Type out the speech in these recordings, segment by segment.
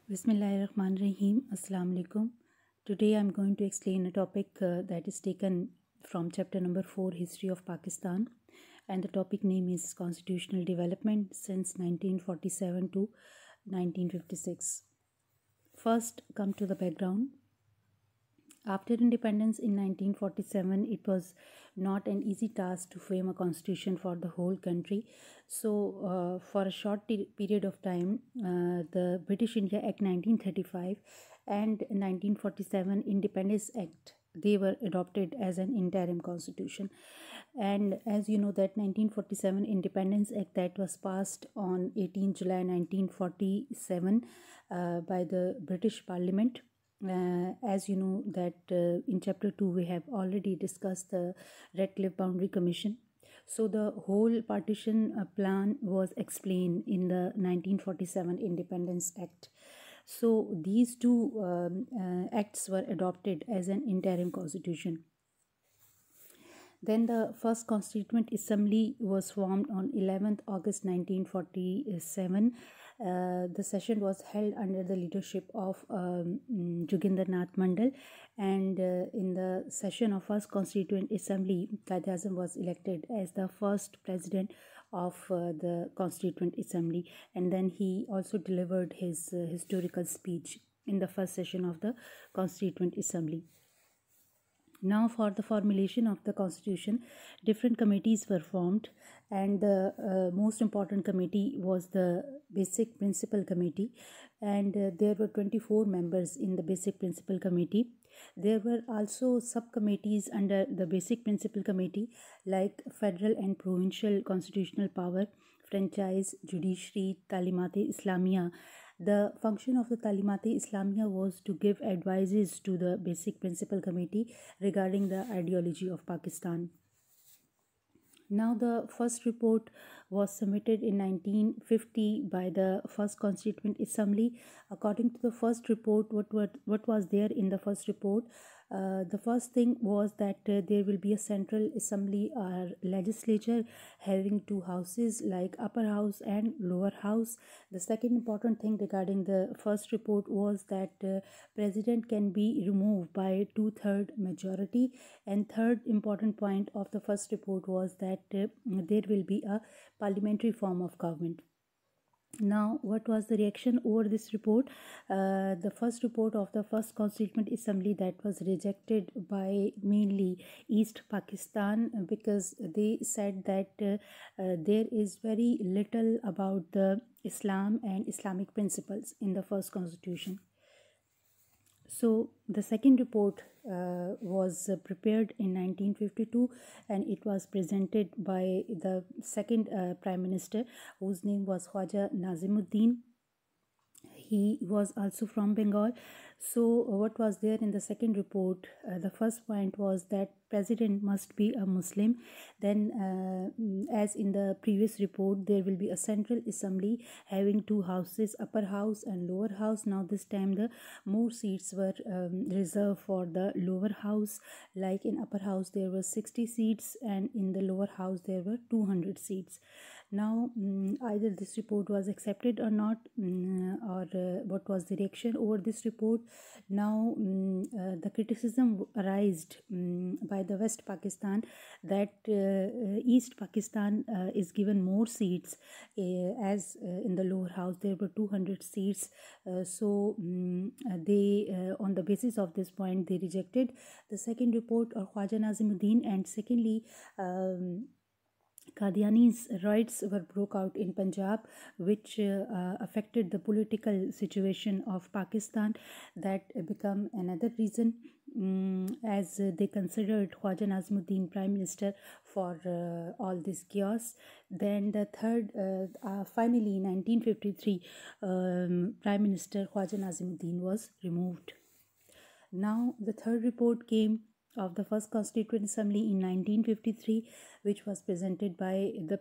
Bismillahirrahmanirrahim. Assalamu alaikum. Today I'm going to explain a topic that is taken from chapter number 4, History of Pakistan, and the topic name is Constitutional Development since 1947 to 1956. First, come to the background. After independence in 1947, it was not an easy task to frame a constitution for the whole country. So, for a short period of time, the British India Act 1935 and 1947 Independence Act, they were adopted as an interim constitution. And as you know, that 1947 Independence Act that was passed on 18 July 1947 by the British Parliament. As you know that in chapter 2 we have already discussed the Radcliffe Boundary Commission. So the whole partition plan was explained in the 1947 Independence Act. So these two acts were adopted as an interim constitution. Then the first Constituent Assembly was formed on 11th August 1947. The session was held under the leadership of Joginder Nath Mandal, and in the session of first Constituent Assembly, Quaid Azam was elected as the first president of the Constituent Assembly, and then he also delivered his historical speech in the first session of the Constituent Assembly. Now, for the formulation of the constitution, different committees were formed, and the most important committee was the Basic Principle Committee, and there were 24 members in the Basic Principle Committee. There were also subcommittees under the Basic Principle Committee like Federal and Provincial Constitutional Power, Franchise, Judiciary, Talimat-e-Islamiyya. The function of the Talimat-e-Islamiyya was to give advices to the Basic Principle Committee regarding the ideology of Pakistan. Now, the first report was submitted in 1950 by the first Constituent Assembly. According to the first report, what was there in the first report? The first thing was that there will be a central assembly or legislature having two houses like upper house and lower house. The second important thing regarding the first report was that president can be removed by 2/3 majority, and third important point of the first report was that there will be a parliamentary form of government. Now, what was the reaction over this report? The first report of the first Constituent Assembly that was rejected by mainly East Pakistan, because they said that there is very little about the Islam and Islamic principles in the first constitution. So the second report was prepared in 1952, and it was presented by the second Prime Minister, whose name was Khwaja Nazimuddin. He was also from Bengal. So what was there in the second report? The first point was that president must be a Muslim. Then as in the previous report, there will be a central assembly having two houses, upper house and lower house. Now this time the more seats were reserved for the lower house. Like in upper house there were 60 seats, and in the lower house there were 200 seats. Now either this report was accepted or not, or what was the reaction over this report? Now the criticism arised by the West Pakistan that East Pakistan is given more seats, as in the lower house there were 200 seats. So they on the basis of this point they rejected the second report of Khwaja Nazimuddin. And secondly, Qadiani's riots were broke out in Punjab, which affected the political situation of Pakistan. That became another reason, as they considered Khwaja Nazimuddin Prime Minister for all this chaos. Then the third, finally, in 1953, Prime Minister Khwaja Nazimuddin was removed. Now the third report came of the first Constituent Assembly in 1953, which was presented by the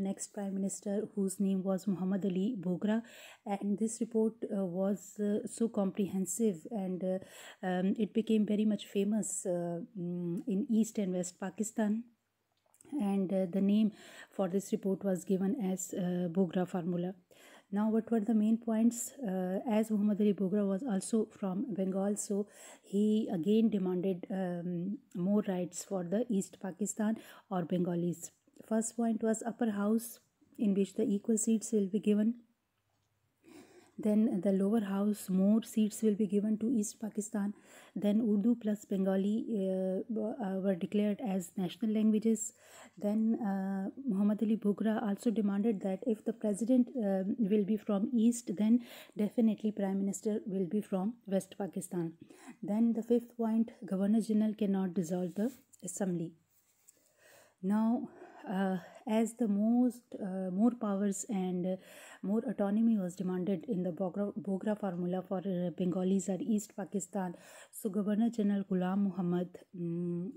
next Prime Minister, whose name was Muhammad Ali Bogra. And this report was so comprehensive, and it became very much famous in East and West Pakistan. And the name for this report was given as Bogra formula. Now, what were the main points? As Muhammad Ali Bogra was also from Bengal, so he again demanded more rights for the East Pakistan or Bengalis. First point was upper house, in which the equal seats will be given. Then the lower house, more seats will be given to East Pakistan. Then Urdu plus Bengali were declared as national languages. Then Muhammad Ali Bogra also demanded that if the president will be from East, then definitely Prime Minister will be from West Pakistan. Then the fifth point, Governor General cannot dissolve the assembly. Now, as the more powers and more autonomy was demanded in the Bogra formula for Bengalis or East Pakistan, so Governor General Ghulam Muhammad in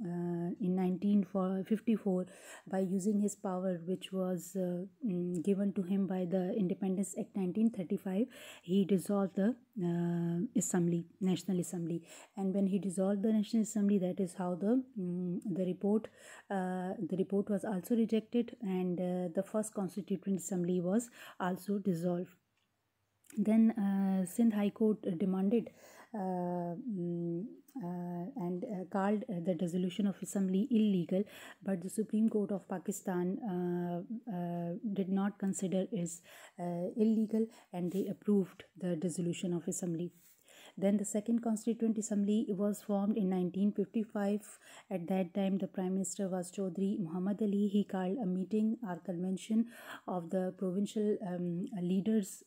1954, by using his power which was given to him by the Independence Act 1935, he dissolved the National Assembly. And when he dissolved the National Assembly, that is how the report was also rejected, and the first Constituent Assembly was also dissolved. Then Sindh High Court demanded and called the dissolution of assembly illegal, but the Supreme Court of Pakistan did not consider it illegal, and they approved the dissolution of assembly. Then the second Constituent Assembly was formed in 1955. At that time, the Prime Minister was Chaudhry Muhammad Ali. He called a meeting or convention of the provincial leaders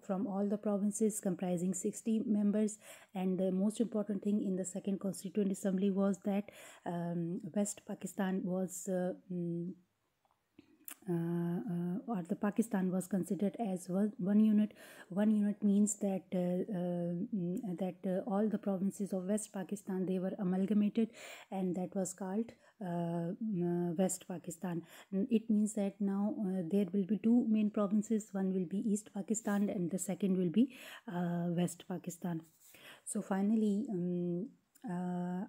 from all the provinces, comprising 60 members. And the most important thing in the second Constituent Assembly was that West Pakistan was or the Pakistan was considered as one unit. One unit means that all the provinces of West Pakistan, they were amalgamated, and that was called West Pakistan. It means that now there will be two main provinces. One will be East Pakistan, and the second will be West Pakistan. So finally,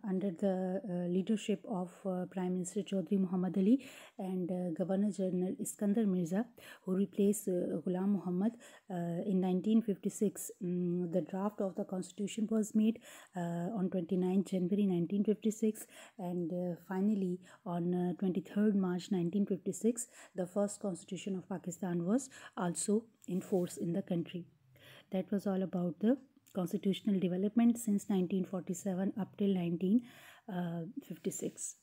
under the leadership of Prime Minister Chaudhry Muhammad Ali and Governor General Iskandar Mirza, who replaced Ghulam Muhammad, in 1956, the draft of the constitution was made on 29 January 1956, and finally on 23rd March 1956, the first constitution of Pakistan was also in force in the country. That was all about the constitutional development since 1947 up till 1956.